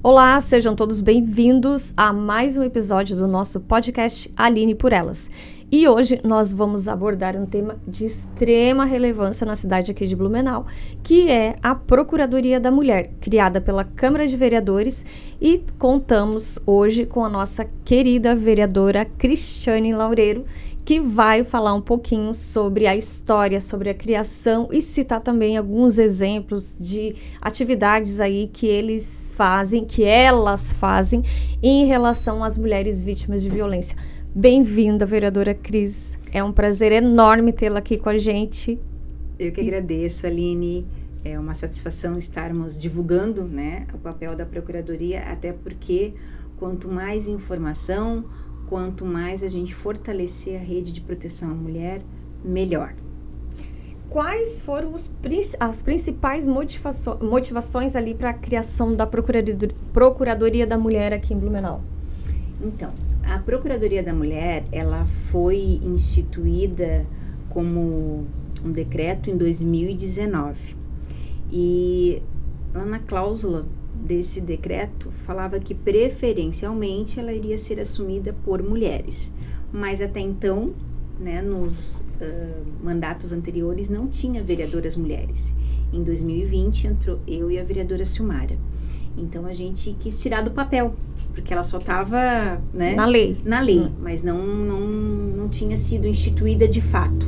Olá, sejam todos bem-vindos a mais um episódio do nosso podcast Aline por Elas. E hoje nós vamos abordar um tema de extrema relevância na cidade aqui de Blumenau, que é a Procuradoria da Mulher, criada pela Câmara de Vereadores, e contamos hoje com a nossa querida vereadora Cristiane Loureiro, que vai falar um pouquinho sobre a história, sobre a criação e citar também alguns exemplos de atividades aí que eles fazem, que elas fazem em relação às mulheres vítimas de violência. Bem-vinda, vereadora Cris. É um prazer enorme tê-la aqui com a gente. Eu que agradeço, Aline. É uma satisfação estarmos divulgando, né, o papel da Procuradoria, até porque quanto mais informação, quanto mais a gente fortalecer a rede de proteção à mulher, melhor. Quais foram as principais motivações ali para a criação da Procuradoria da Mulher aqui em Blumenau? Então, a Procuradoria da Mulher, ela foi instituída como um decreto em 2019. E lá na cláusula desse decreto falava que preferencialmente ela iria ser assumida por mulheres. Mas até então, né, nos mandatos anteriores não tinha vereadoras mulheres. Em 2020 entrou eu e a vereadora Silmara. Então a gente quis tirar do papel, porque ela só estava, né, na lei, mas não tinha sido instituída de fato.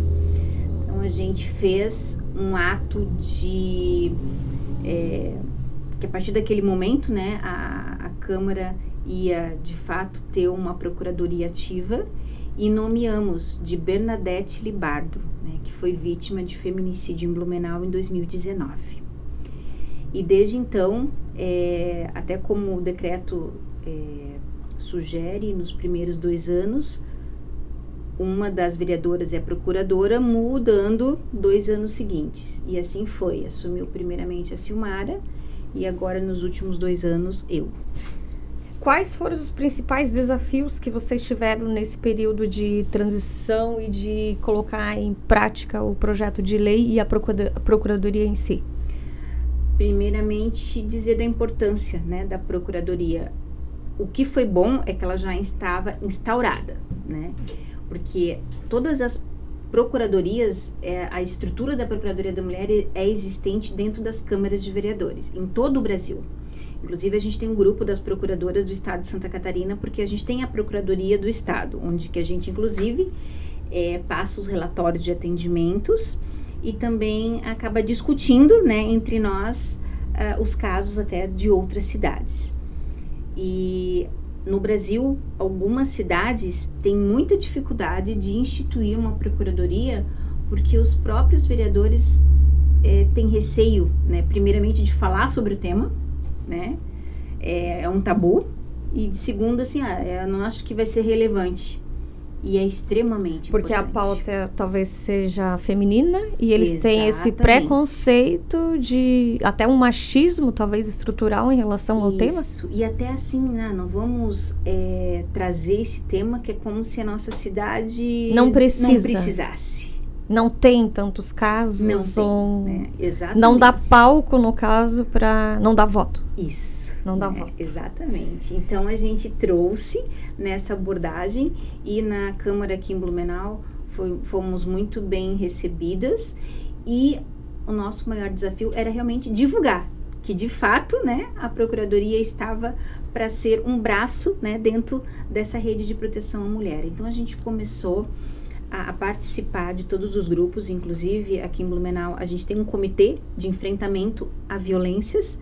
Então a gente fez um ato de que a partir daquele momento, né, a Câmara ia de fato ter uma procuradoria ativa e nomeamos de Bernadette Libardo, né, que foi vítima de feminicídio em Blumenau em 2019. E desde então, até como o decreto sugere, nos primeiros 2 anos, uma das vereadoras é a procuradora, mudando 2 anos seguintes. E assim foi, assumiu primeiramente a Silmara e agora nos últimos 2 anos eu. Quais foram os principais desafios que vocês tiveram nesse período de transição e de colocar em prática o projeto de lei e a Procuradoria em si? Primeiramente, dizer da importância, né, da Procuradoria. O que foi bom é que ela já estava instaurada, né? Porque todas as procuradorias, a estrutura da Procuradoria da Mulher é existente dentro das câmaras de vereadores, em todo o Brasil. Inclusive, a gente tem um grupo das procuradoras do Estado de Santa Catarina, porque a gente tem a Procuradoria do Estado, onde que a gente, inclusive, passa os relatórios de atendimentos e também acaba discutindo, né, entre nós, os casos até de outras cidades. E no Brasil, algumas cidades têm muita dificuldade de instituir uma procuradoria porque os próprios vereadores têm receio, né, primeiramente de falar sobre o tema, né, é um tabu, e de segundo, assim, eu não acho que vai ser relevante. E é extremamente porque importante. A pauta talvez seja feminina e eles Exatamente. têm esse preconceito de até um machismo talvez estrutural em relação ao tema. Isso, e até assim, né, não vamos trazer esse tema que é como se a nossa cidade não precisasse. Não tem tantos casos, não tem, né? Exatamente. Não dá palco, no caso, para não dar voto. Isso. Não dá voto. Exatamente. Então, a gente trouxe nessa abordagem e na Câmara aqui em Blumenau fomos muito bem recebidas e o nosso maior desafio era realmente divulgar que, de fato, né, a Procuradoria estava para ser um braço, né, dentro dessa rede de proteção à mulher. Então, a gente começou a participar de todos os grupos, inclusive aqui em Blumenau a gente tem um comitê de enfrentamento a violências.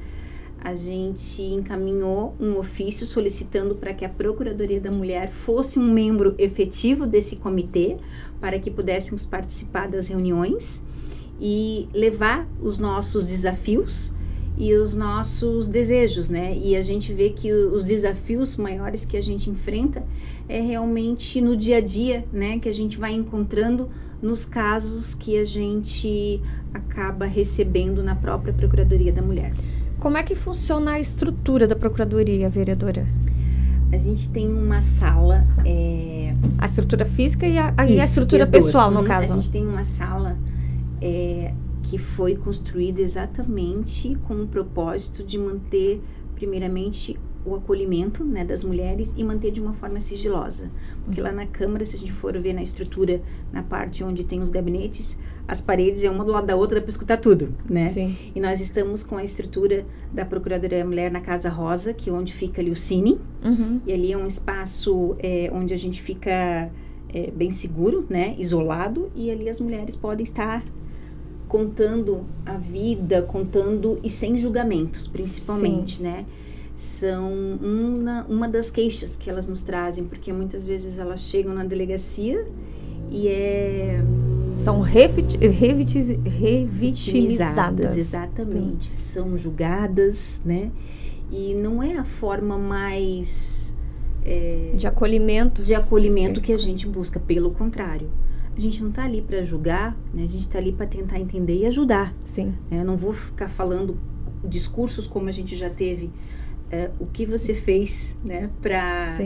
A gente encaminhou um ofício solicitando para que a Procuradoria da Mulher fosse um membro efetivo desse comitê, para que pudéssemos participar das reuniões e levar os nossos desafios e os nossos desejos, né? E a gente vê que os desafios maiores que a gente enfrenta é realmente no dia a dia, né? Que a gente vai encontrando nos casos que a gente acaba recebendo na própria Procuradoria da Mulher. Como é que funciona a estrutura da Procuradoria, vereadora? A gente tem uma sala... A estrutura física e a estrutura pessoal, no caso. A gente tem uma sala que foi construída exatamente com o propósito de manter primeiramente, o acolhimento, né, das mulheres e manter de uma forma sigilosa. Porque lá na Câmara, se a gente for ver na estrutura, na parte onde tem os gabinetes, as paredes é uma do lado da outra para escutar tudo, né? Sim. E nós estamos com a estrutura da Procuradoria Mulher na Casa Rosa, que é onde fica ali o Cine. E ali é um espaço onde a gente fica bem seguro, né, isolado, e ali as mulheres podem estar contando a vida, contando e sem julgamentos, principalmente, Sim. né? São uma das queixas que elas nos trazem, porque muitas vezes elas chegam na delegacia e São revitimizadas. Exatamente. São julgadas, né? E não é a forma mais de acolhimento que a gente busca, pelo contrário. A gente não está ali para julgar, né? A gente está ali para tentar entender e ajudar. Sim. Eu não vou ficar falando discursos como a gente já teve. O que você fez, né, para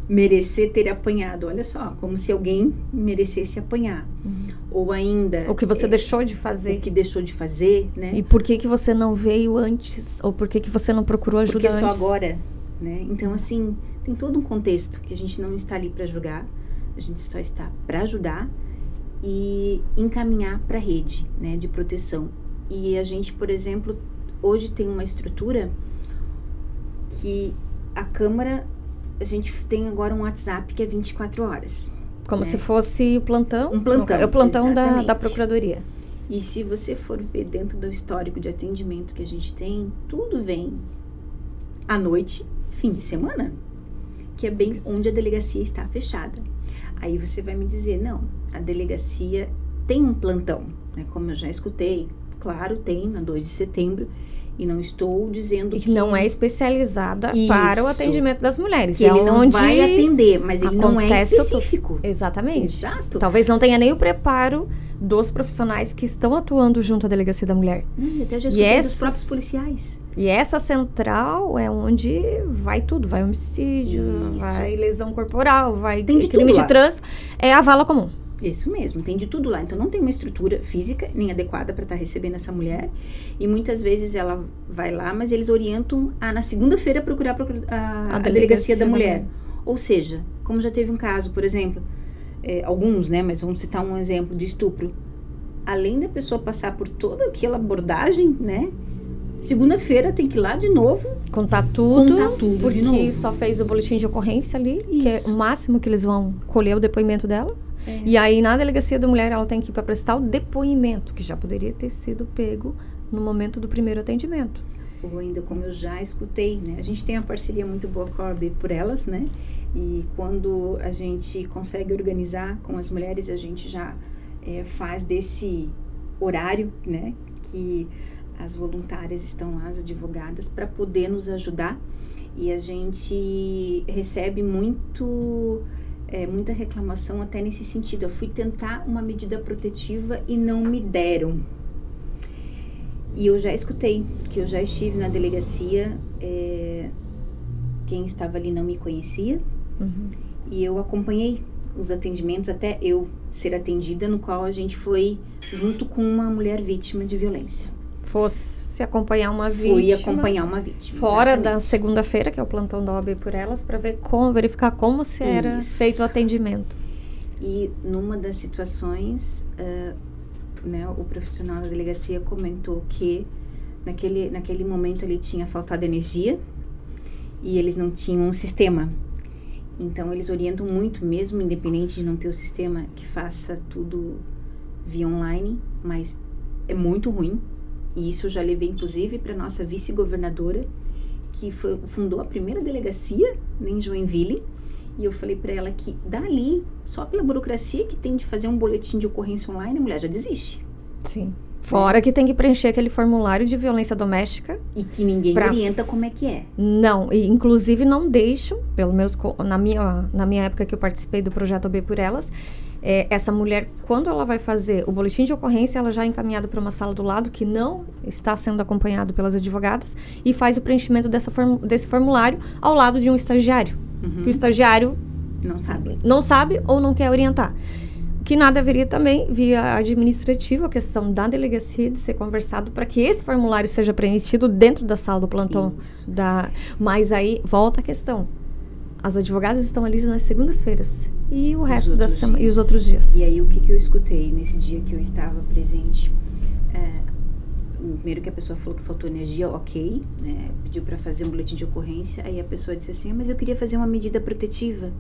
merecer ter apanhado? Olha só, como se alguém merecesse apanhar. Ou ainda... O que você deixou de fazer. O que deixou de fazer, né? E por que você não veio antes? Ou por que você não procurou ajuda antes? Porque só agora, né? Então, assim, tem todo um contexto que a gente não está ali para julgar. A gente só está para ajudar e encaminhar para a rede, né, de proteção. E a gente, por exemplo, hoje tem uma estrutura que a Câmara, a gente tem agora um WhatsApp que é 24 horas. Como se fosse o plantão? Um plantão. É o plantão da Procuradoria. E se você for ver dentro do histórico de atendimento que a gente tem, tudo vem à noite, fim de semana, que é bem onde a delegacia está fechada. Aí você vai me dizer, não, a delegacia tem um plantão, né? Como eu já escutei, claro, tem, na 2 de setembro, e não estou dizendo que... não é especializada para o atendimento das mulheres. Que ele não vai atender, mas ele não é específico. Exatamente. Exato. Talvez não tenha nem o preparo dos profissionais que estão atuando junto à Delegacia da Mulher. E até já escutei dos próprios policiais. E essa central é onde vai tudo. Vai homicídio, vai lesão corporal, vai crime de trânsito. É a vala comum. Isso mesmo, tem de tudo lá. Então, não tem uma estrutura física nem adequada para estar recebendo essa mulher. E muitas vezes ela vai lá, mas eles orientam a, na segunda-feira, procurar a Delegacia da Mulher. Ou seja, como já teve um caso, por exemplo, alguns, né? Mas vamos citar um exemplo de estupro. Além da pessoa passar por toda aquela abordagem, né? Segunda-feira tem que ir lá de novo. Contar tudo de novo. Porque só fez o boletim de ocorrência ali, que é o máximo que eles vão colher o depoimento dela. E aí, na Delegacia da Mulher, ela tem que ir para prestar o depoimento, que já poderia ter sido pego no momento do primeiro atendimento. Ou ainda, como eu já escutei, né? A gente tem uma parceria muito boa com a OAB por elas, né? E quando a gente consegue organizar com as mulheres, a gente já faz desse horário, né? Que as voluntárias estão lá, as advogadas, para poder nos ajudar. E a gente recebe muita reclamação até nesse sentido. Eu fui tentar uma medida protetiva e não me deram. E eu já escutei, porque eu já estive na delegacia, quem estava ali não me conhecia, e eu acompanhei os atendimentos até eu ser atendida, no qual a gente foi junto com uma mulher vítima de violência. Fosse acompanhar uma vítima. Fui acompanhar uma vítima. Fora da segunda-feira, que é o plantão da OAB por elas, para verificar como se era feito o atendimento. E numa das situações, né, o profissional da delegacia comentou que naquele momento ele tinha faltado energia e eles não tinham um sistema. Então eles orientam muito, mesmo independente de não ter o sistema, que faça tudo via online, mas é muito ruim. E isso eu já levei, inclusive, para nossa vice-governadora, que fundou a primeira delegacia em Joinville. E eu falei para ela que dali, só pela burocracia que tem de fazer um boletim de ocorrência online, a mulher já desiste. Sim. Fora que tem que preencher aquele formulário de violência doméstica. E que ninguém orienta como é que é. Não, e inclusive não deixam, pelo menos na minha época que eu participei do projeto OAB por Elas, essa mulher, quando ela vai fazer o boletim de ocorrência, ela já é encaminhada para uma sala do lado que não está sendo acompanhado pelas advogadas e faz o preenchimento desse formulário ao lado de um estagiário. Que o estagiário não sabe ou não quer orientar. que nada haveria também, via administrativa, a questão da delegacia de ser conversado para que esse formulário seja preenchido dentro da sala do plantão. Mas aí, volta a questão. As advogadas estão ali nas segundas-feiras e o resto da semana e os outros dias. E aí, o que eu escutei nesse dia que eu estava presente? Primeiro que a pessoa falou que faltou energia, ok, né? Pediu para fazer um boletim de ocorrência. Aí a pessoa disse assim, mas eu queria fazer uma medida protetiva.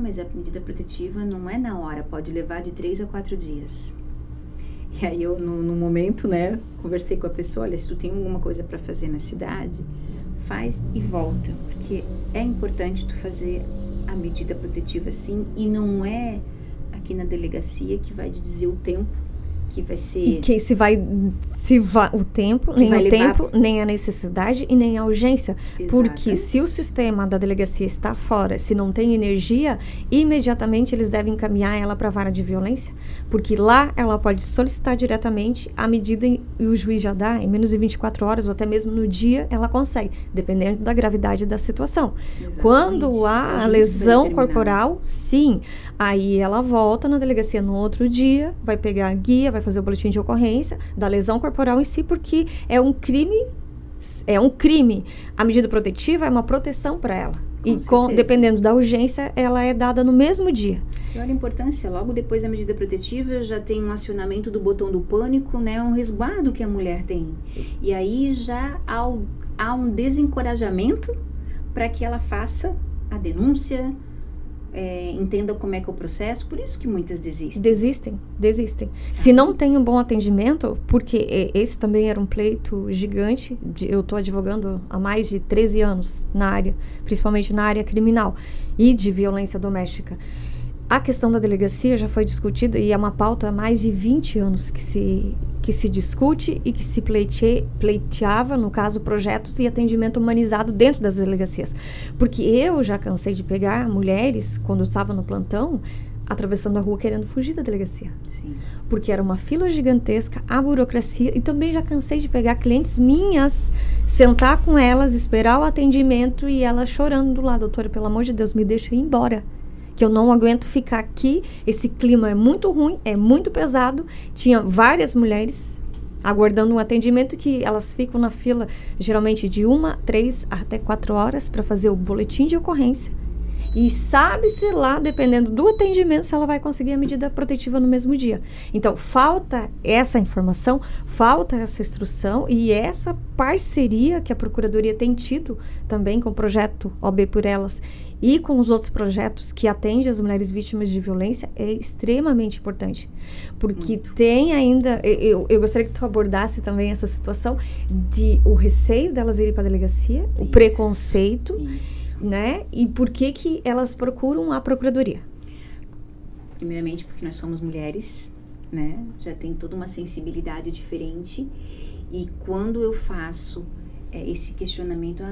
Mas a medida protetiva não é na hora, pode levar de 3 a 4 dias. E aí eu, no momento, né, conversei com a pessoa, olha, se tu tem alguma coisa para fazer na cidade, faz e volta, porque é importante tu fazer a medida protetiva sim, e não é aqui na delegacia que vai te dizer o tempo que vai ser... E que se vai o tempo, nem o tempo, nem a necessidade e nem a urgência. Exato. Porque se o sistema da delegacia está fora, se não tem energia, imediatamente eles devem encaminhar ela para a vara de violência, porque lá ela pode solicitar diretamente a medida e o juiz já dá, em menos de 24 horas ou até mesmo no dia, ela consegue, dependendo da gravidade da situação. Exatamente. Quando há a lesão corporal, sim, aí ela volta na delegacia no outro dia, vai pegar a guia, vai fazer o boletim de ocorrência da lesão corporal em si, porque é um crime. A medida protetiva é uma proteção para ela. Dependendo da urgência, ela é dada no mesmo dia. E olha a importância, logo depois da medida protetiva, já tem um acionamento do botão do pânico, né? Um resguardo que a mulher tem. E aí já há um desencorajamento para que ela faça a denúncia, entenda como é que é o processo, por isso que muitas desistem. Desistem. Se não tem um bom atendimento, porque esse também era um pleito gigante, eu estou advogando há mais de 13 anos na área, principalmente na área criminal e de violência doméstica. A questão da delegacia já foi discutida e é uma pauta há mais de 20 anos que se discute e que se pleiteava, no caso, projetos e atendimento humanizado dentro das delegacias. Porque eu já cansei de pegar mulheres, quando eu estava no plantão, atravessando a rua querendo fugir da delegacia. Sim. Porque era uma fila gigantesca, a burocracia, e também já cansei de pegar clientes minhas, sentar com elas, esperar o atendimento e elas chorando do lado, doutora, pelo amor de Deus, me deixa ir embora. Que eu não aguento ficar aqui, esse clima é muito ruim, é muito pesado. Tinha várias mulheres aguardando um atendimento que elas ficam na fila geralmente de 1, 3 até 4 horas para fazer o boletim de ocorrência. E sabe-se lá, dependendo do atendimento, se ela vai conseguir a medida protetiva no mesmo dia. Então, falta essa informação, falta essa instrução e essa parceria que a Procuradoria tem tido também com o projeto OB por Elas e com os outros projetos que atendem as mulheres vítimas de violência é extremamente importante. Porque tem ainda... Eu gostaria que tu abordasse também essa situação de o receio delas irem para a delegacia, o preconceito... né? E por que elas procuram a Procuradoria? Primeiramente porque nós somos mulheres, né? Já tem toda uma sensibilidade diferente. E quando eu faço esse questionamento,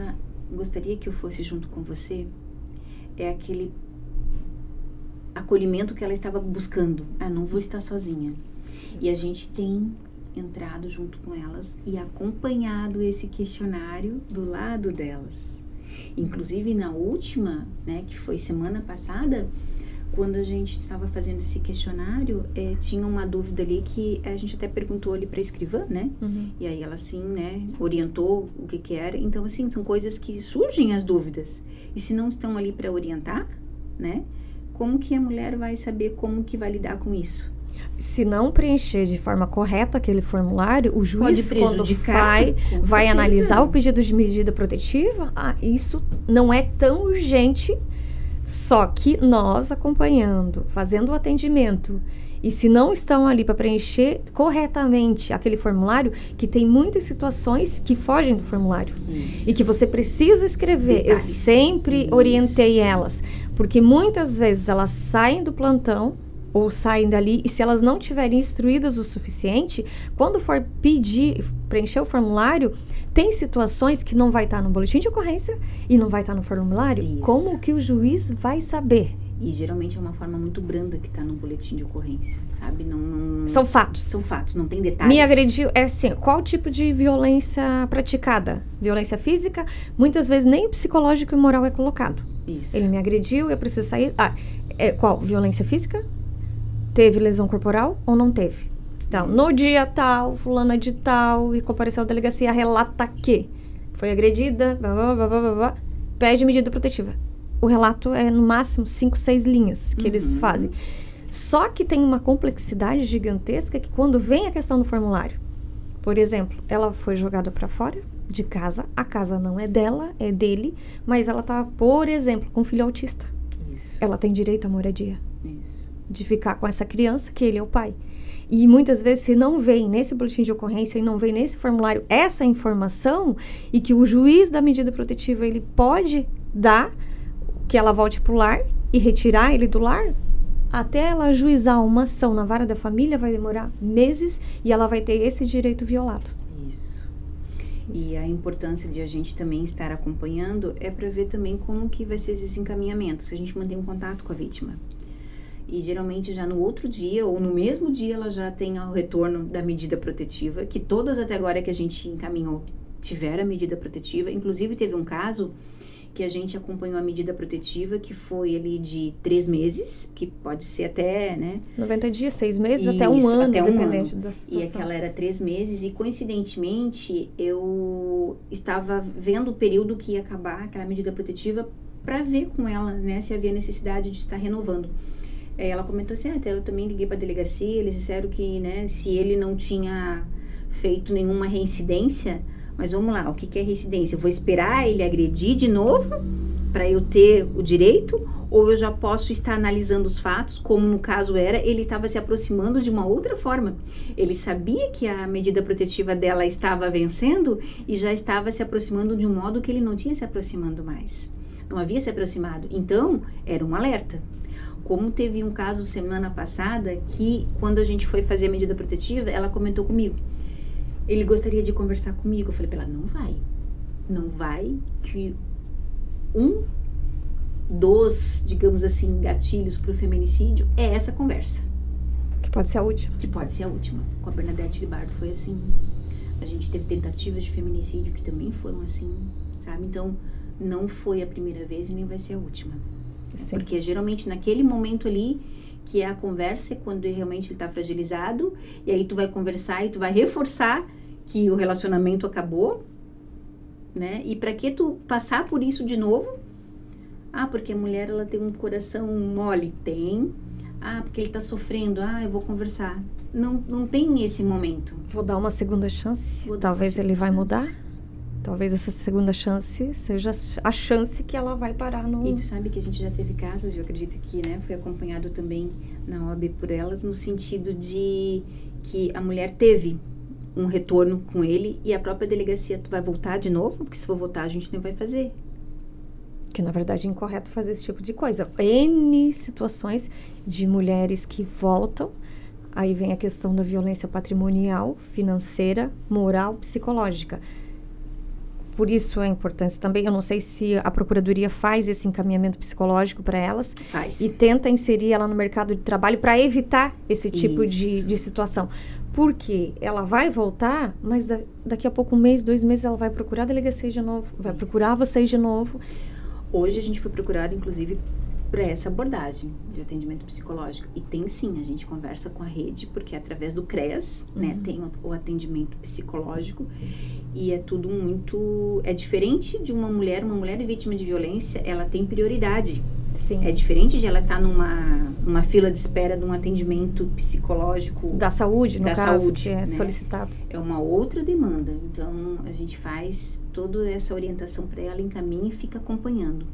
gostaria que eu fosse junto com você, é aquele acolhimento que ela estava buscando. Não vou estar sozinha. E a gente tem entrado junto com elas e acompanhado esse questionário do lado delas. Inclusive na última, né, que foi semana passada, quando a gente estava fazendo esse questionário, tinha uma dúvida ali que a gente até perguntou ali para a escrivã, né? Uhum. E aí ela assim, né, orientou o que era. Então assim, são coisas que surgem as dúvidas. E se não estão ali para orientar, né? Como que a mulher vai saber como que vai lidar com isso? Se não preencher de forma correta aquele formulário, o juiz, quando vai analisar o pedido de medida protetiva, isso não é tão urgente, só que nós acompanhando, fazendo o atendimento, e se não estão ali para preencher corretamente aquele formulário, que tem muitas situações que fogem do formulário. Isso. E que você precisa escrever. Detalhes. Eu sempre orientei elas, porque muitas vezes elas saem do plantão, ou saem dali, e se elas não tiverem instruídas o suficiente, quando for preencher o formulário, tem situações que não vai estar no boletim de ocorrência e não vai estar no formulário. Isso. Como que o juiz vai saber? E geralmente é uma forma muito branda que está no boletim de ocorrência, sabe? São fatos. São fatos, não tem detalhes. Me agrediu, assim, qual tipo de violência praticada? Violência física? Muitas vezes nem o psicológico e moral é colocado. Isso. Ele me agrediu, eu preciso sair. Qual? Violência física? teve lesão corporal ou não teve. Então, no dia tal, fulana de tal, e compareceu à delegacia, relata que foi agredida, pede medida protetiva. O relato é, no máximo, 5, 6 linhas que eles fazem. Só que tem uma complexidade gigantesca que quando vem a questão do formulário, por exemplo, ela foi jogada para fora de casa, a casa não é dela, é dele, mas ela tá, por exemplo, com um filho autista. Isso. Ela tem direito à moradia. Isso. De ficar com essa criança, que ele é o pai. E muitas vezes, se não vem nesse boletim de ocorrência e não vem nesse formulário essa informação, e que o juiz da medida protetiva, ele pode dar que ela volte pro lar e retirar ele do lar, até ela ajuizar uma ação na vara da família vai demorar meses e ela vai ter esse direito violado. Isso. E a importância de a gente também estar acompanhando é para ver também como que vai ser esse encaminhamento, se a gente mantém um contato com a vítima. E geralmente já no outro dia ou no mesmo dia ela já tem o retorno da medida protetiva, que todas até agora que a gente encaminhou tiveram a medida protetiva. Inclusive teve um caso que a gente acompanhou a medida protetiva, que foi ali de 3 meses, que pode ser até, né? 90 dias, 6 meses, Isso, até um ano, até um dependente ano. da situação. E aquela era 3 meses, e coincidentemente eu estava vendo o período que ia acabar aquela medida protetiva para ver com ela, né, se havia necessidade de estar renovando. Ela comentou assim, até eu também liguei para a delegacia, eles disseram que, né, se ele não tinha feito nenhuma reincidência, mas vamos lá, o que é reincidência? Eu vou esperar ele agredir de novo para eu ter o direito, ou eu já posso estar analisando os fatos, como no caso era, ele estava se aproximando de uma outra forma. Ele sabia que a medida protetiva dela estava vencendo e já estava se aproximando de um modo que ele não tinha se aproximando mais. Não havia se aproximado. Então, era um alerta. Como teve um caso semana passada que, quando a gente foi fazer a medida protetiva, ela comentou comigo. Ele gostaria de conversar comigo. Eu falei pra ela, não vai. Não vai, que um dos, digamos assim, gatilhos pro feminicídio é essa conversa. Que pode ser a última. Que pode ser a última. Com a Bernadette Libardo foi assim. A gente teve tentativas de feminicídio que também foram assim, sabe? Então, não foi a primeira vez e nem vai ser a última. Sim. Porque geralmente naquele momento ali, que é a conversa, é quando realmente ele tá fragilizado, e aí tu vai conversar e tu vai reforçar que o relacionamento acabou, né? E para que tu passar por isso de novo? Ah, porque a mulher, ela tem um coração mole. Tem. Ah, porque ele tá sofrendo. Ah, eu vou conversar. Não tem esse momento. Vou dar uma segunda chance. Vou dar uma Talvez ele segunda vai chance. mudar. Talvez essa segunda chance seja a chance que ela vai parar no... E tu sabe que a gente já teve casos, e eu acredito que, né, foi acompanhado também na OAB por elas, no sentido de que a mulher teve um retorno com ele e a própria delegacia, tu vai voltar de novo? Porque se for voltar, a gente nem vai fazer. Que, na verdade, é incorreto fazer esse tipo de coisa. N situações de mulheres que voltam, aí vem a questão da violência patrimonial, financeira, moral, psicológica. Por isso a importância também, eu não sei se a Procuradoria faz esse encaminhamento psicológico para elas. Faz. E tenta inserir ela no mercado de trabalho para evitar esse tipo Isso. de situação. Porque ela vai voltar, mas daqui a pouco, 1 mês, 2 meses, ela vai procurar a delegacia de novo, vai Isso. procurar vocês de novo. Hoje a gente foi procurado, inclusive, para essa abordagem de atendimento psicológico. E tem sim, a gente conversa com a rede, porque através do CREAS, né, tem o atendimento psicológico. E é tudo muito... É diferente de uma mulher vítima de violência, ela tem prioridade. Sim. É diferente de ela estar numa fila de espera de um atendimento psicológico. Da saúde, no da caso, saúde, que é né? solicitado. É uma outra demanda. Então, a gente faz toda essa orientação para ela, encaminha e fica acompanhando.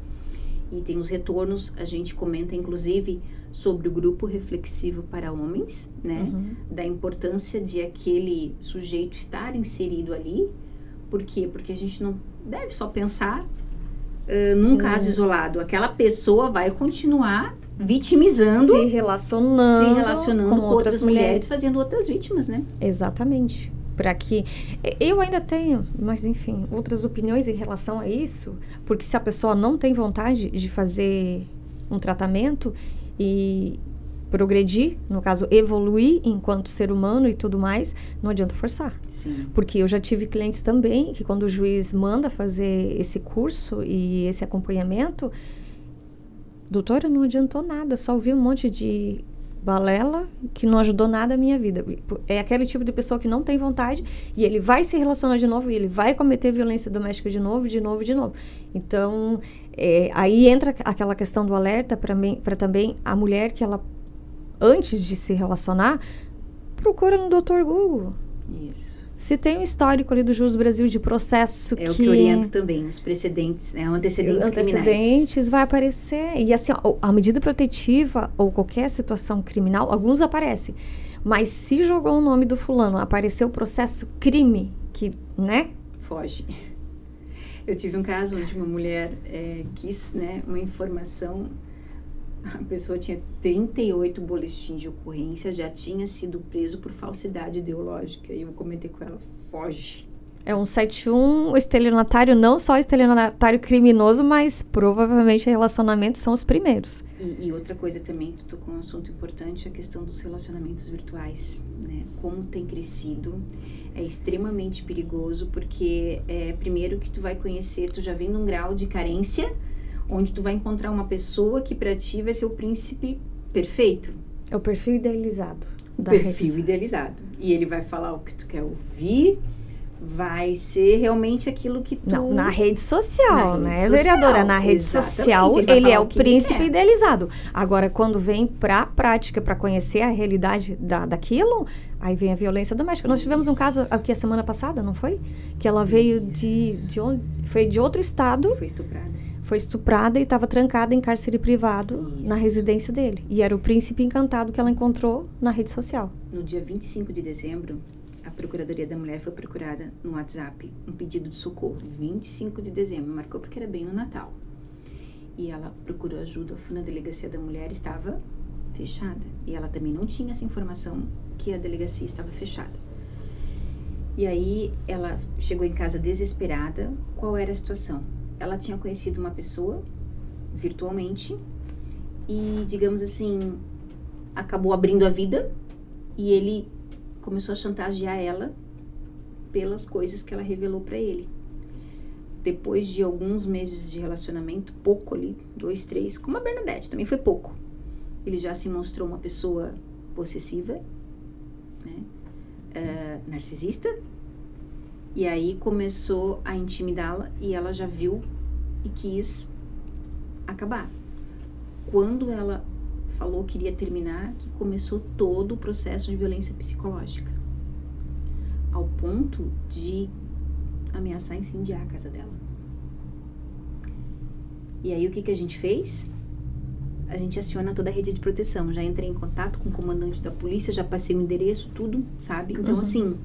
E tem os retornos, a gente comenta, inclusive, sobre o grupo reflexivo para homens, né? Uhum. Da importância de aquele sujeito estar inserido ali. Por quê? Porque a gente não deve só pensar num caso isolado. Aquela pessoa vai continuar vitimizando, Se relacionando com outras mulheres, fazendo outras vítimas, né? Exatamente. Para que... Eu ainda tenho, mas enfim, outras opiniões em relação a isso, porque se a pessoa não tem vontade de fazer um tratamento e progredir, no caso, evoluir enquanto ser humano e tudo mais, não adianta forçar. Sim. Porque eu já tive clientes também que quando o juiz manda fazer esse curso e esse acompanhamento, doutora, não adiantou nada, só ouvi um monte de balela, que não ajudou nada a minha vida. É aquele tipo de pessoa que não tem vontade e ele vai se relacionar de novo e ele vai cometer violência doméstica de novo. Então, aí entra aquela questão do alerta para também a mulher que ela, antes de se relacionar, procura no Dr. Google. Isso. Se tem um histórico ali do Jus do Brasil de processo o que oriento também, os precedentes, antecedentes criminais. Vai aparecer. E assim, a medida protetiva ou qualquer situação criminal, alguns aparecem. Mas se jogou o nome do fulano, apareceu o processo crime, que, né? Foge. Eu tive um caso onde uma mulher quis, uma informação. A pessoa tinha 38 boletins de ocorrência, já tinha sido preso por falsidade ideológica. E eu comentei com ela, foge. É um 171 estelionatário, não só estelionatário criminoso, mas provavelmente relacionamentos são os primeiros. E outra coisa também, tu tocou um assunto importante, a questão dos relacionamentos virtuais, né? Como tem crescido, é extremamente perigoso, porque primeiro que tu vai conhecer, tu já vem num grau de carência, onde tu vai encontrar uma pessoa que pra ti vai ser o príncipe perfeito. É o perfil idealizado. Idealizado. E ele vai falar o que tu quer ouvir, vai ser realmente aquilo que tu... Não, na rede social, vereadora? Na rede social, ele é o príncipe idealizado. Agora, quando vem pra prática, pra conhecer a realidade daquilo, aí vem a violência doméstica. Nós tivemos um caso aqui a semana passada, não foi? Que ela veio de onde? Foi de outro estado. Foi estuprada e estava trancada em cárcere privado na residência dele. E era o príncipe encantado que ela encontrou na rede social. No dia 25 de dezembro, a Procuradoria da Mulher foi procurada no WhatsApp, um pedido de socorro. 25 de dezembro, marcou porque era bem no Natal. E ela procurou ajuda, foi na Delegacia da Mulher, estava fechada. E ela também não tinha essa informação que a delegacia estava fechada. E aí ela chegou em casa desesperada. Qual era a situação? Ela tinha conhecido uma pessoa virtualmente e, digamos assim, acabou abrindo a vida e ele começou a chantagear ela pelas coisas que ela revelou para ele. Depois de alguns meses de relacionamento, pouco ali, 2, 3, como a Bernadette, também foi pouco. Ele já se mostrou uma pessoa possessiva, narcisista. E aí começou a intimidá-la e ela já viu e quis acabar. Quando ela falou que iria terminar, que começou todo o processo de violência psicológica. Ao ponto de ameaçar incendiar a casa dela. E aí o que a gente fez? A gente aciona toda a rede de proteção. Já entrei em contato com o comandante da polícia, já passei o endereço, tudo, sabe? Então, assim...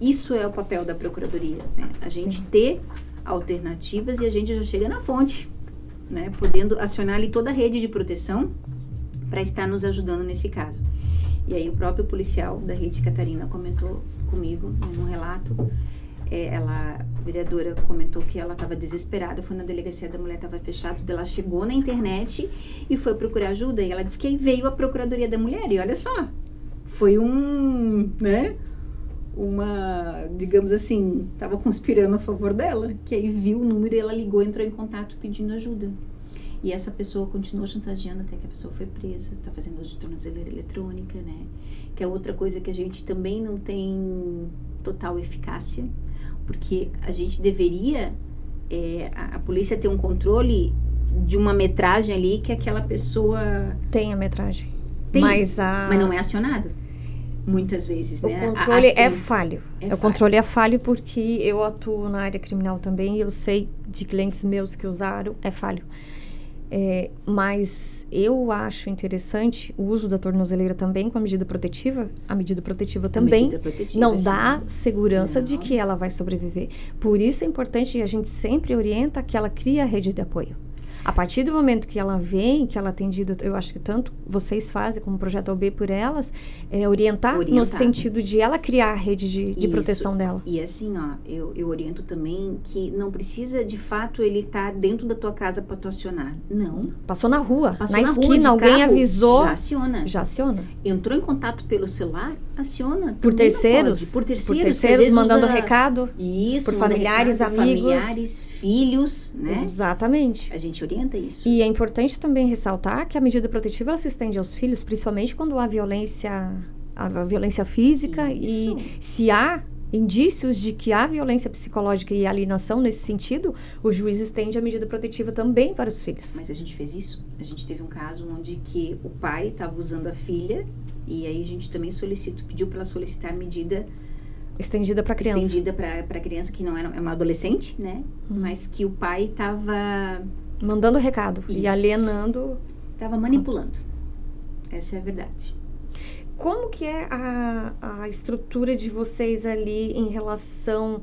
Isso é o papel da Procuradoria, né? A gente ter alternativas e a gente já chega na fonte, né? Podendo acionar ali toda a rede de proteção para estar nos ajudando nesse caso. E aí o próprio policial da Rede Catarina comentou comigo, num relato, a vereadora comentou que ela estava desesperada, foi na Delegacia da Mulher, estava fechado, ela chegou na internet e foi procurar ajuda, e ela disse que aí veio a Procuradoria da Mulher, e olha só, foi digamos assim, estava conspirando a favor dela, que aí viu o número e ela ligou, entrou em contato pedindo ajuda. E essa pessoa continuou chantageando até que a pessoa foi presa, está fazendo uso de tornozeleira eletrônica, né? Que é outra coisa que a gente também não tem total eficácia, porque a gente deveria, a polícia ter um controle de uma metragem ali que aquela pessoa... Tem a metragem. Mas não é acionado. Muitas vezes, né? O controle é falho. O controle é falho porque eu atuo na área criminal também e eu sei de clientes meus que usaram, é falho. Mas eu acho interessante o uso da tornozeleira também com a medida protetiva. A medida protetiva também não dá segurança de que ela vai sobreviver. Por isso é importante, e a gente sempre orienta que ela crie a rede de apoio. A partir do momento que ela vem, que ela é atendida, eu acho que tanto vocês fazem como o Projeto OB por elas, orientar no sentido de ela criar a rede de proteção dela. E assim, eu oriento também que não precisa, de fato, ele estar dentro da tua casa para tu acionar. Não. Passou na rua, na esquina, alguém avisou. Já aciona. Entrou em contato pelo celular, aciona. Por terceiros? Por terceiros, mandando recado. Isso. Por familiares, amigos. Familiares, filhos, né? Exatamente. A gente orienta. orienta isso. E é importante também ressaltar que a medida protetiva ela se estende aos filhos, principalmente quando há violência física. Isso. E se há indícios de que há violência psicológica e alienação nesse sentido, o juiz estende a medida protetiva também para os filhos. Mas a gente fez isso. A gente teve um caso onde que o pai estava usando a filha e aí a gente também pediu para ela solicitar a medida estendida para a criança. Estendida para a criança que não era uma adolescente, né? Mas que o pai estava mandando recado e alienando. Estava manipulando. Essa é a verdade. Como que é a estrutura de vocês ali em relação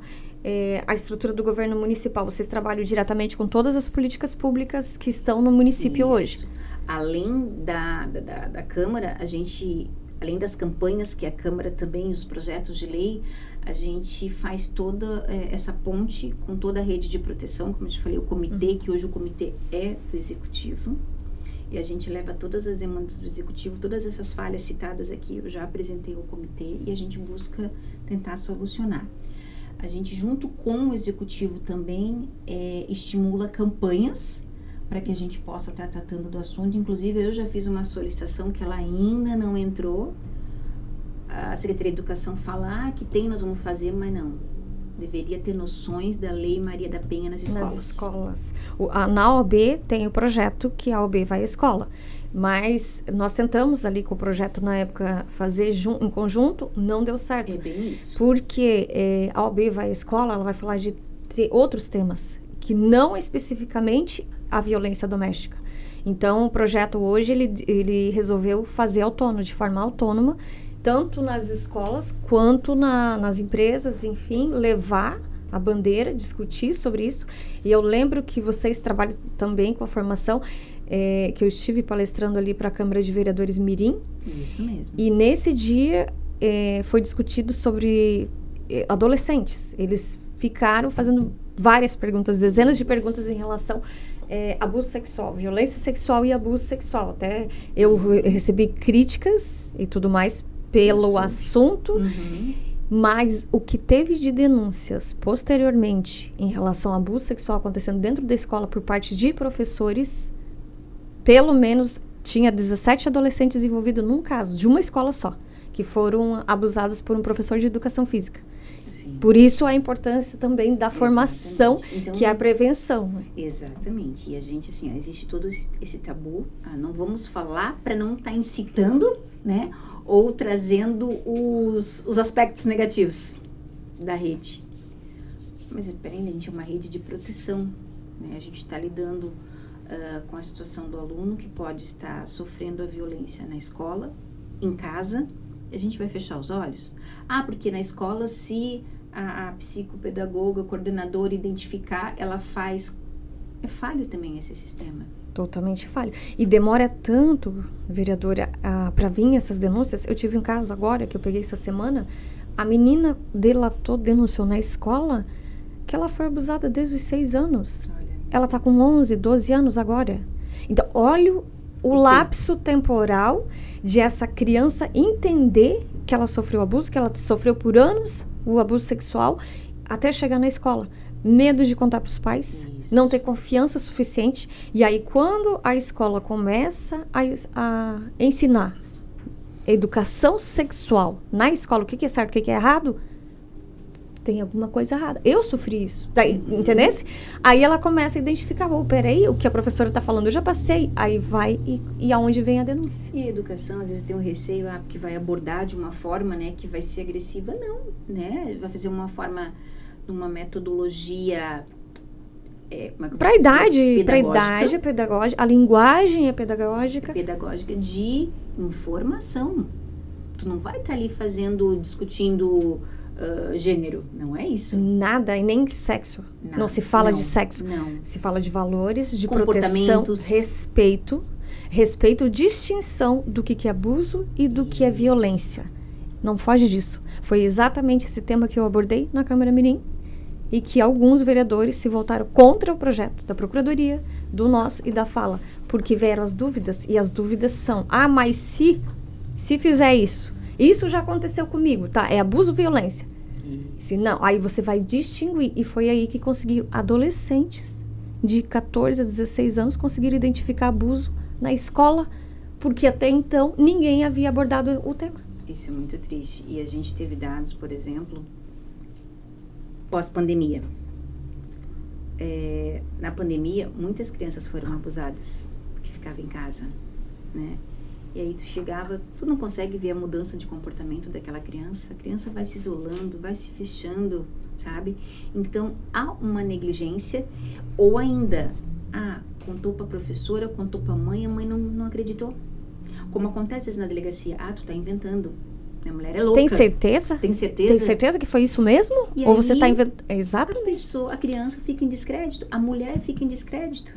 à estrutura do governo municipal? Vocês trabalham diretamente com todas as políticas públicas que estão no município hoje? Além da Câmara, a gente, além das campanhas que a Câmara também, os projetos de lei, a gente faz toda essa ponte com toda a rede de proteção, como eu te falei, o comitê, que hoje o comitê é do Executivo. E a gente leva todas as demandas do Executivo, todas essas falhas citadas aqui, eu já apresentei ao comitê e a gente busca tentar solucionar. A gente, junto com o Executivo também, estimula campanhas para que a gente possa estar tratando do assunto. Inclusive, eu já fiz uma solicitação que ela ainda não entrou. A Secretaria de Educação fala que nós vamos fazer, mas não. Deveria ter noções da Lei Maria da Penha nas escolas. Nas escolas. Na OAB tem o projeto que a OAB vai à escola. Mas nós tentamos ali com o projeto na época fazer em conjunto, não deu certo. É bem isso. Porque a OAB vai à escola, ela vai falar de outros temas, que não especificamente a violência doméstica. Então, o projeto hoje, ele resolveu fazer de forma autônoma, tanto nas escolas quanto nas empresas, enfim, levar a bandeira, discutir sobre isso. E eu lembro que vocês trabalham também com a formação, que eu estive palestrando ali para a Câmara de Vereadores Mirim. Isso mesmo. E nesse dia foi discutido sobre adolescentes. Eles ficaram fazendo várias perguntas, dezenas de perguntas em relação abuso sexual, violência sexual e abuso sexual. Até eu recebi críticas e tudo mais pelo assunto, mas o que teve de denúncias posteriormente em relação ao abuso sexual acontecendo dentro da escola por parte de professores, pelo menos tinha 17 adolescentes envolvidos num caso, de uma escola só, que foram abusados por um professor de educação física. Sim. Por isso a importância também da formação, então, que é a prevenção. Exatamente. E a gente, assim, existe todo esse tabu. Não vamos falar para não estar incitando, né? Ou trazendo os aspectos negativos da rede. Mas, peraí, a gente é uma rede de proteção, né? A gente está lidando com a situação do aluno que pode estar sofrendo a violência na escola, em casa. A gente vai fechar os olhos? Porque na escola, se a psicopedagoga, a coordenadora identificar, ela faz... É falho também esse sistema. Totalmente falho. E demora tanto, vereadora, para vir essas denúncias. Eu tive um caso agora, que eu peguei essa semana, a menina denunciou na escola que ela foi abusada desde os 6 anos. Olha. Ela está com 11, 12 anos agora. Então, olha o lapso temporal de essa criança entender que ela sofreu abuso, que ela sofreu por anos o abuso sexual, até chegar na escola. Medo de contar para os pais, não ter confiança suficiente. E aí, quando a escola começa a ensinar educação sexual na escola, o que é certo, o que é errado, tem alguma coisa errada. Eu sofri isso, entendesse? Aí ela começa a identificar, peraí, o que a professora está falando, eu já passei. Aí vai e aonde vem a denúncia. E a educação, às vezes, tem um receio, porque vai abordar de uma forma, né, que vai ser agressiva. Não, né? Vai fazer uma forma... uma metodologia para a idade pedagógica, a linguagem é pedagógica de informação. Tu não vai estar ali discutindo gênero, não é isso? Nada, e nem sexo. Não se fala de sexo. Não. Se fala de valores, de proteção, respeito, distinção do que é abuso e do que é violência. Não foge disso. Foi exatamente esse tema que eu abordei na Câmara Mirim e que alguns vereadores se voltaram contra o projeto da Procuradoria, do nosso e da Fala, porque vieram as dúvidas, e as dúvidas são, mas se fizer isso já aconteceu comigo, tá? É abuso ou violência? Se não, aí você vai distinguir, e foi aí que conseguiram adolescentes de 14 a 16 anos conseguiram identificar abuso na escola, porque até então ninguém havia abordado o tema. Isso é muito triste. E a gente teve dados, por exemplo, pós-pandemia. Na pandemia, muitas crianças foram abusadas, porque ficavam em casa, né? E aí tu chegava, tu não consegue ver a mudança de comportamento daquela criança. A criança vai se isolando, vai se fechando, sabe? Então, há uma negligência, ou ainda, contou pra professora, contou pra mãe, a mãe não acreditou. Como acontece na delegacia, tu tá inventando. A mulher é louca. Tem certeza? Tem certeza? Tem certeza que foi isso mesmo? E ou aí, você tá inventando? Exatamente. A criança fica em descrédito, a mulher fica em descrédito,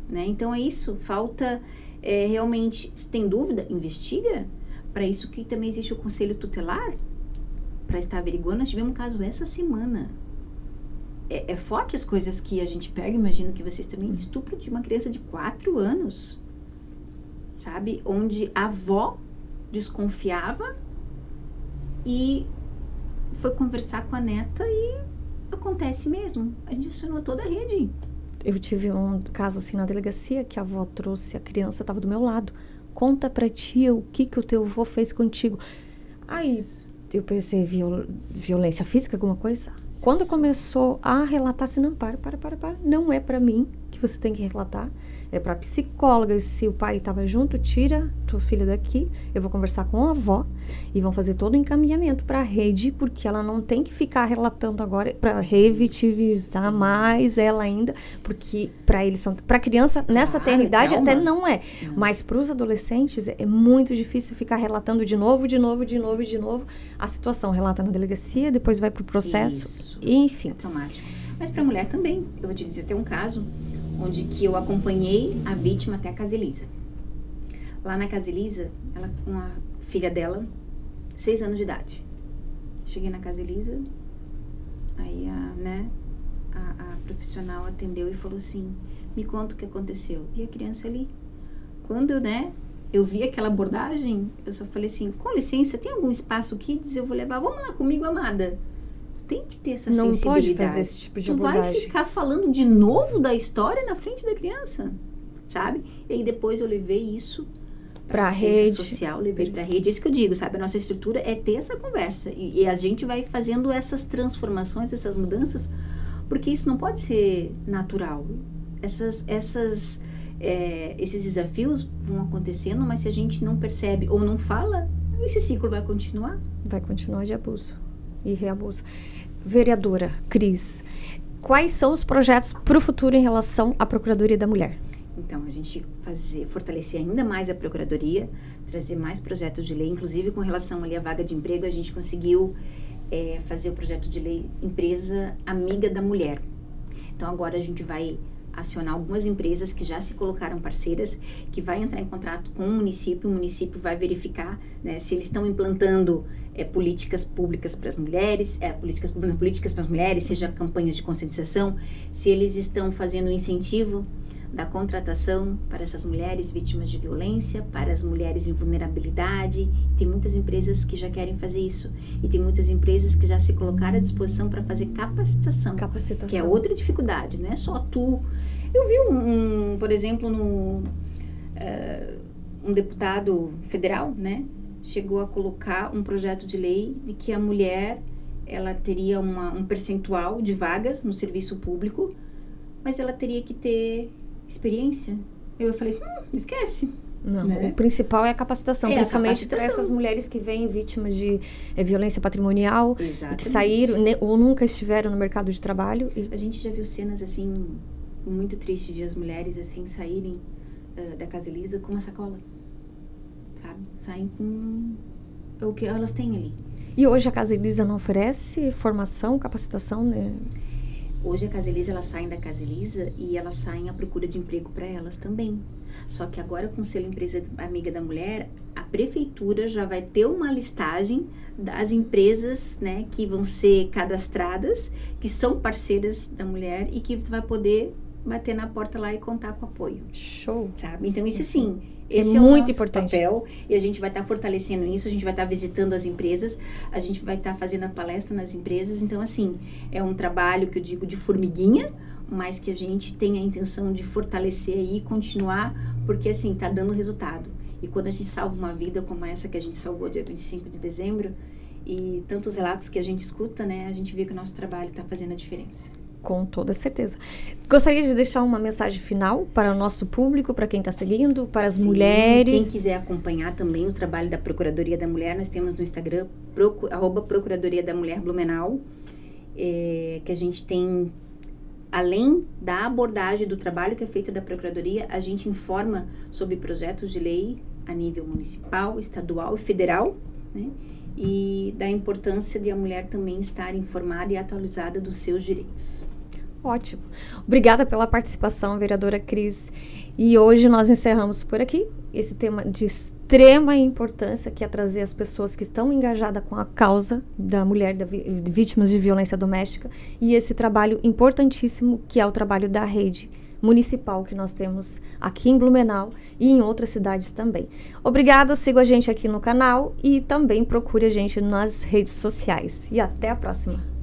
né? Então é isso, falta realmente, se tem dúvida, investiga. Para isso que também existe o conselho tutelar, para estar averiguando. Nós tivemos um caso essa semana. É forte as coisas que a gente pega, imagino que vocês também, estupro de uma criança de 4 anos, sabe? Onde a avó desconfiava e foi conversar com a neta e acontece mesmo. A gente acionou toda a rede. Eu tive um caso assim na delegacia, que a avó trouxe a criança, estava do meu lado. Conta pra tia o que o teu avô fez contigo. Aí eu pensei, violência física, alguma coisa? Sim, Quando começou a relatar, assim, não, para. Não é pra mim que você tem que relatar. É pra psicóloga. E se o pai estava junto, tira tua filha daqui. Eu vou conversar com a avó e vão fazer todo o encaminhamento pra rede, porque ela não tem que ficar relatando agora pra revitimizar mais ela ainda, porque pra eles pra criança, nessa tenra idade, até não é. Mas pros adolescentes é muito difícil ficar relatando de novo a situação. Relata na delegacia, depois vai pro processo. Isso. Enfim. É traumático. Mas pra mulher também. Eu vou te dizer, tem um caso onde que eu acompanhei a vítima até a Casa Elisa. Lá na Casa Elisa, ela com a filha dela, 6 anos de idade. Cheguei na Casa Elisa, aí a profissional atendeu e falou assim, me conta o que aconteceu. E a criança ali, quando eu vi aquela abordagem, eu só falei assim, com licença, tem algum espaço kids? Eu vou levar, vamos lá comigo, amada. Tem que ter essa sensibilidade. Não pode fazer esse tipo de abordagem. Tu vai ficar falando de novo da história na frente da criança, sabe? E aí depois eu levei isso para a rede social, levei para a rede. É isso que eu digo, sabe? A nossa estrutura é ter essa conversa. E a gente vai fazendo essas transformações, essas mudanças, porque isso não pode ser natural. Esses desafios vão acontecendo, mas se a gente não percebe ou não fala, esse ciclo vai continuar. Vai continuar de abuso e reabuso. Vereadora Cris, quais são os projetos para o futuro em relação à Procuradoria da Mulher? Então, a gente fortalecer ainda mais a Procuradoria, trazer mais projetos de lei, inclusive com relação ali à vaga de emprego, a gente conseguiu fazer o projeto de lei Empresa Amiga da Mulher. Então, agora a gente vai acionar algumas empresas que já se colocaram parceiras, que vai entrar em contrato com o município vai verificar, né, se eles estão implantando políticas públicas para as mulheres, políticas para as mulheres, seja campanhas de conscientização, se eles estão fazendo um incentivo da contratação para essas mulheres vítimas de violência, para as mulheres em vulnerabilidade. Tem muitas empresas que já querem fazer isso. E tem muitas empresas que já se colocaram à disposição para fazer capacitação. Que é outra dificuldade, não é só tu. Eu vi por exemplo, um deputado federal, né, chegou a colocar um projeto de lei de que a mulher ela teria um percentual de vagas no serviço público, mas ela teria que ter experiência. Eu falei, esquece. Não, né? O principal é a capacitação, principalmente para essas mulheres que vêm vítimas de violência patrimonial, e que saíram ou nunca estiveram no mercado de trabalho. A gente já viu cenas assim muito tristes de as mulheres assim saírem da Casa Elisa com uma sacola, sabe? Saem com o que elas têm ali. E hoje a Casa Elisa não oferece formação, capacitação, né? Hoje a Casa Elisa, elas saem da Casa Elisa e elas saem à procura de emprego para elas também. Só que agora com o selo Empresa Amiga da Mulher, a prefeitura já vai ter uma listagem das empresas, né, que vão ser cadastradas, que são parceiras da mulher e que vai poder bater na porta lá e contar com apoio. Show! Sabe? Então isso assim, esse é muito o nosso importante. papel, e a gente vai estar fortalecendo isso, a gente vai estar visitando as empresas, a gente vai estar fazendo a palestra nas empresas. Então assim, é um trabalho que eu digo de formiguinha, mas que a gente tem a intenção de fortalecer e continuar, porque assim, tá dando resultado. E quando a gente salva uma vida como essa que a gente salvou dia 25 de dezembro, e tantos relatos que a gente escuta, né, a gente vê que o nosso trabalho está fazendo a diferença. Com toda certeza. Gostaria de deixar uma mensagem final para o nosso público, para quem está seguindo, para as mulheres. Quem quiser acompanhar também o trabalho da Procuradoria da Mulher, nós temos no Instagram, @Procuradoria da Mulher Blumenau, que a gente tem, além da abordagem do trabalho que é feito da Procuradoria, a gente informa sobre projetos de lei a nível municipal, estadual e federal, né? E da importância de a mulher também estar informada e atualizada dos seus direitos. Ótimo. Obrigada pela participação, vereadora Cris. E hoje nós encerramos por aqui esse tema de extrema importância, que é trazer as pessoas que estão engajadas com a causa da mulher, vítimas de violência doméstica, e esse trabalho importantíssimo que é o trabalho da rede municipal que nós temos aqui em Blumenau e em outras cidades também. Obrigada, siga a gente aqui no canal e também procure a gente nas redes sociais. E até a próxima!